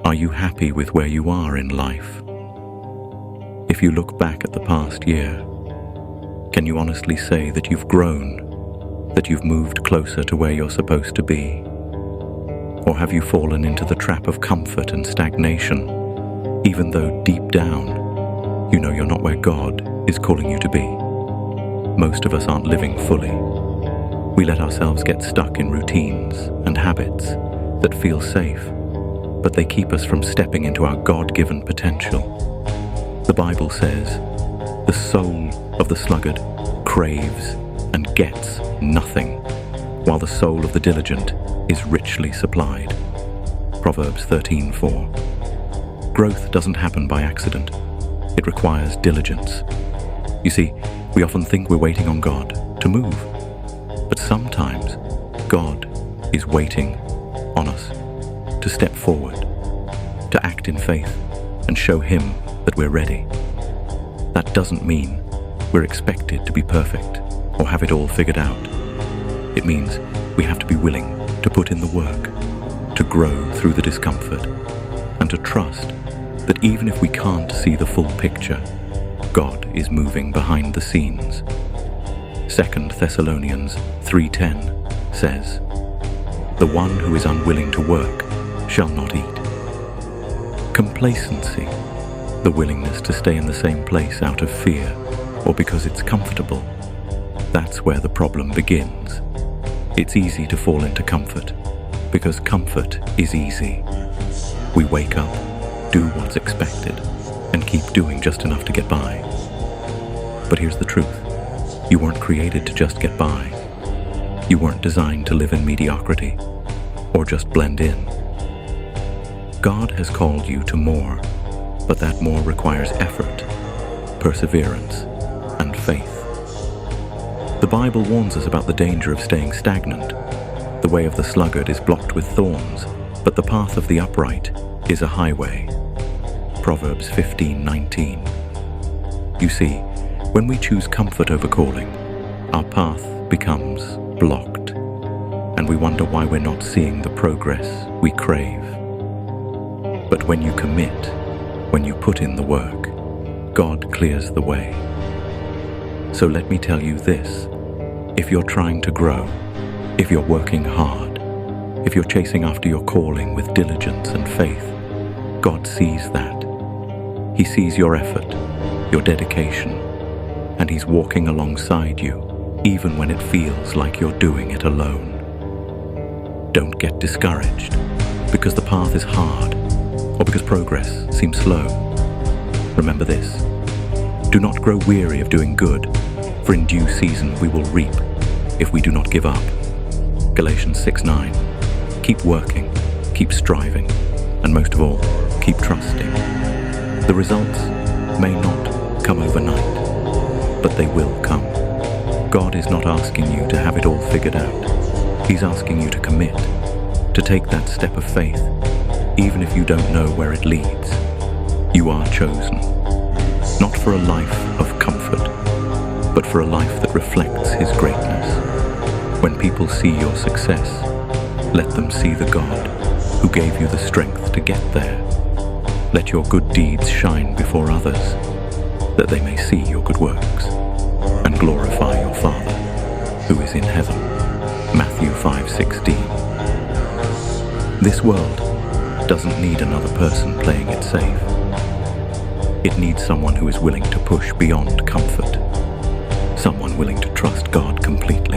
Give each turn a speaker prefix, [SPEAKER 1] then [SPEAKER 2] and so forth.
[SPEAKER 1] Are you happy with where you are in life? If you look back at the past year, can you honestly say that you've grown, that you've moved closer to where you're supposed to be? Or have you fallen into the trap of comfort and stagnation, even though deep down, you know you're not where God is calling you to be? Most of us aren't living fully. We let ourselves get stuck in routines and habits that feel safe, but they keep us from stepping into our God-given potential. The Bible says, "The soul of the sluggard craves and gets nothing, while the soul of the diligent is richly supplied." Proverbs 13:4. Growth doesn't happen by accident. It requires diligence. You see, we often think we're waiting on God to move, but sometimes God is waiting on us to step forward, to act in faith and show Him that we're ready. That doesn't mean we're expected to be perfect or have it all figured out. It means we have to be willing to put in the work, to grow through the discomfort, and to trust that even if we can't see the full picture, God is moving behind the scenes. 2 Thessalonians 3:10 says, "The one who is unwilling to work shall not eat." Complacency, the willingness to stay in the same place out of fear or because it's comfortable, that's where the problem begins. It's easy to fall into comfort because comfort is easy. We wake up, do what's expected, and keep doing just enough to get by. But here's the truth. You weren't created to just get by. You weren't designed to live in mediocrity or just blend in. God has called you to more, but that more requires effort, perseverance, and faith. The Bible warns us about the danger of staying stagnant. The way of the sluggard is blocked with thorns, but the path of the upright is a highway. Proverbs 15:19. You see, when we choose comfort over calling, our path becomes blocked, and we wonder why we're not seeing the progress we crave. But when you commit, when you put in the work, God clears the way. So let me tell you this: if you're trying to grow, if you're working hard, if you're chasing after your calling with diligence and faith, God sees that. He sees your effort, your dedication, and He's walking alongside you, even when it feels like you're doing it alone. Don't get discouraged because the path is hard or because progress seems slow. Remember this: do not grow weary of doing good, for in due season we will reap if we do not give up. Galatians 6:9. Keep working, keep striving, and most of all, keep trusting. The results may not come overnight, but they will come. God is not asking you to have it all figured out. He's asking you to commit, to take that step of faith, even if you don't know where it leads. You are chosen, not for a life of comfort, but for a life that reflects His greatness. When people see your success, let them see the God who gave you the strength to get there. Let your good deeds shine before others, that they may see your good works and glorify your Father who is in heaven. Matthew 5:16. This world doesn't need another person playing it safe. It needs someone who is willing to push beyond comfort, someone willing to trust God completely.